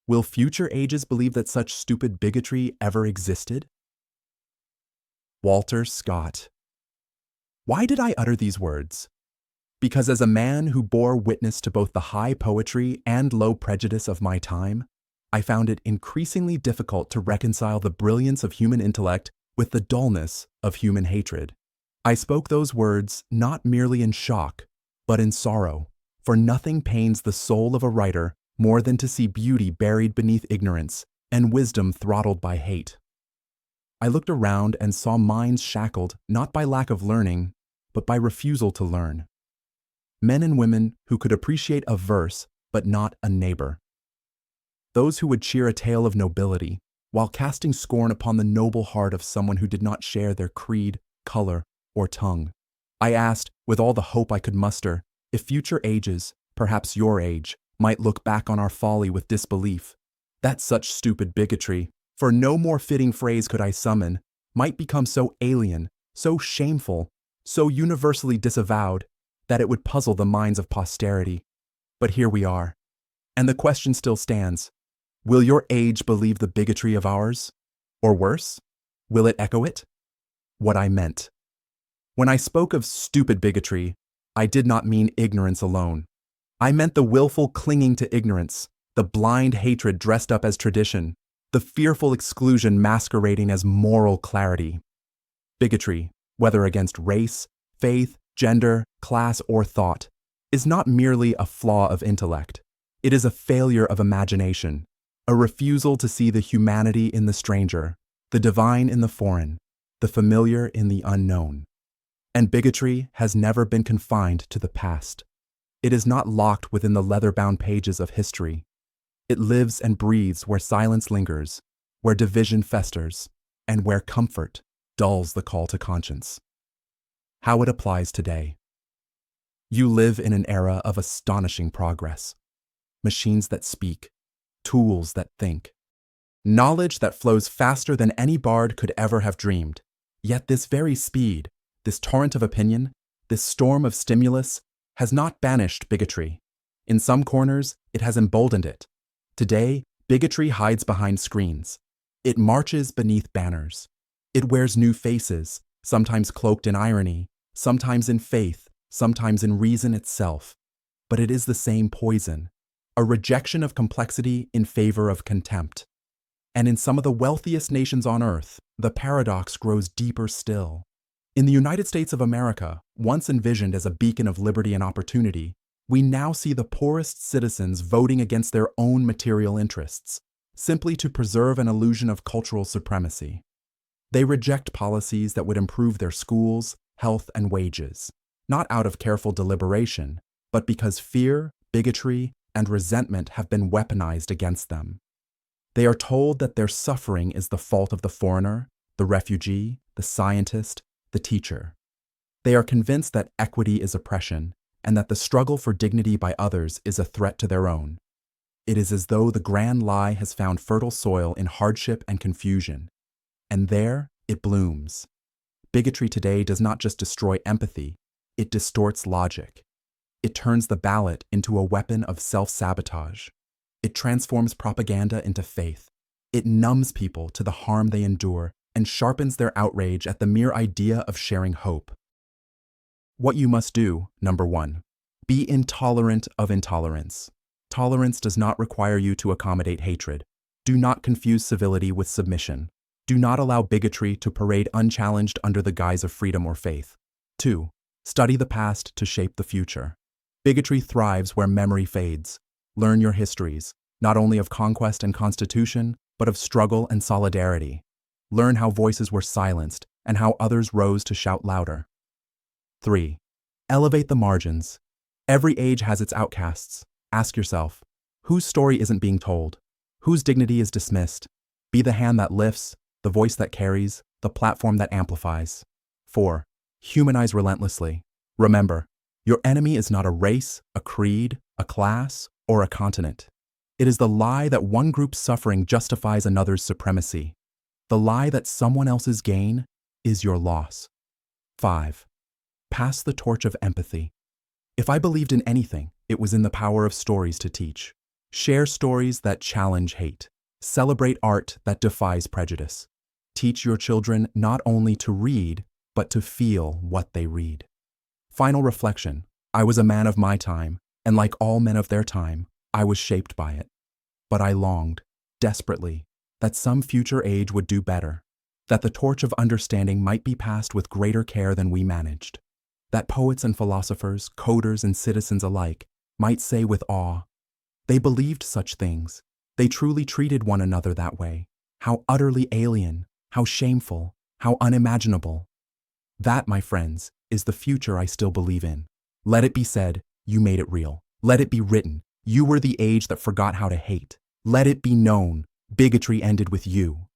Will future ages believe that such stupid bigotry ever existed? Walter Scott. Why did I utter these words? Because as a man who bore witness to both the high poetry and low prejudice of my time, I found it increasingly difficult to reconcile the brilliance of human intellect with the dullness of human hatred. I spoke those words not merely in shock, but in sorrow, for nothing pains the soul of a writer more than to see beauty buried beneath ignorance and wisdom throttled by hate. I looked around and saw minds shackled not by lack of learning, but by refusal to learn. Men and women who could appreciate a verse but not a neighbor. Those who would cheer a tale of nobility while casting scorn upon the noble heart of someone who did not share their creed, color, or tongue. I asked, with all the hope I could muster, if future ages, perhaps your age, might look back on our folly with disbelief, that such stupid bigotry, for no more fitting phrase could I summon, might become so alien, so shameful, so universally disavowed, that it would puzzle the minds of posterity. But here we are. And the question still stands. Will your age believe the bigotry of ours? Or worse, will it echo it? What I meant. When I spoke of stupid bigotry, I did not mean ignorance alone. I meant the willful clinging to ignorance, the blind hatred dressed up as tradition, the fearful exclusion masquerading as moral clarity. Bigotry, whether against race, faith, gender, class, or thought, is not merely a flaw of intellect. It is a failure of imagination, a refusal to see the humanity in the stranger, the divine in the foreign, the familiar in the unknown. And bigotry has never been confined to the past. It is not locked within the leather-bound pages of history. It lives and breathes where silence lingers, where division festers, and where comfort dulls the call to conscience. How it applies today. You live in an era of astonishing progress. Machines that speak, tools that think, knowledge that flows faster than any bard could ever have dreamed. Yet this very speed, this torrent of opinion, this storm of stimulus, has not banished bigotry. In some corners, it has emboldened it. Today, bigotry hides behind screens. It marches beneath banners. It wears new faces, sometimes cloaked in irony, sometimes in faith, sometimes in reason itself. But it is the same poison, a rejection of complexity in favor of contempt. And in some of the wealthiest nations on earth, the paradox grows deeper still. In the United States of America, once envisioned as a beacon of liberty and opportunity, we now see the poorest citizens voting against their own material interests, simply to preserve an illusion of cultural supremacy. They reject policies that would improve their schools, health, and wages, not out of careful deliberation, but because fear, bigotry, and resentment have been weaponized against them. They are told that their suffering is the fault of the foreigner, the refugee, the scientist, the teacher. They are convinced that equity is oppression, and that the struggle for dignity by others is a threat to their own. It is as though the grand lie has found fertile soil in hardship and confusion, and there it blooms. Bigotry today does not just destroy empathy, it distorts logic. It turns the ballot into a weapon of self-sabotage. It transforms propaganda into faith. It numbs people to the harm they endure and sharpens their outrage at the mere idea of sharing hope. What you must do, number 1, be intolerant of intolerance. Tolerance does not require you to accommodate hatred. Do not confuse civility with submission. Do not allow bigotry to parade unchallenged under the guise of freedom or faith. 2, study the past to shape the future. Bigotry thrives where memory fades. Learn your histories, not only of conquest and constitution, but of struggle and solidarity. Learn how voices were silenced and how others rose to shout louder. 3, elevate the margins. Every age has its outcasts. Ask yourself, whose story isn't being told? Whose dignity is dismissed? Be the hand that lifts, the voice that carries, the platform that amplifies. 4, humanize relentlessly. Remember, your enemy is not a race, a creed, a class, or a continent. It is the lie that one group's suffering justifies another's supremacy. The lie that someone else's gain is your loss. 5, pass the torch of empathy. If I believed in anything, it was in the power of stories to teach. Share stories that challenge hate. Celebrate art that defies prejudice. Teach your children not only to read, but to feel what they read. Final reflection. I was a man of my time, and like all men of their time, I was shaped by it. But I longed, desperately, that some future age would do better, that the torch of understanding might be passed with greater care than we managed, that poets and philosophers, coders and citizens alike might say with awe, they believed such things, they truly treated one another that way, how utterly alien, how shameful, how unimaginable. That, my friends, is the future I still believe in. Let it be said, you made it real. Let it be written, you were the age that forgot how to hate. Let it be known, bigotry ended with you.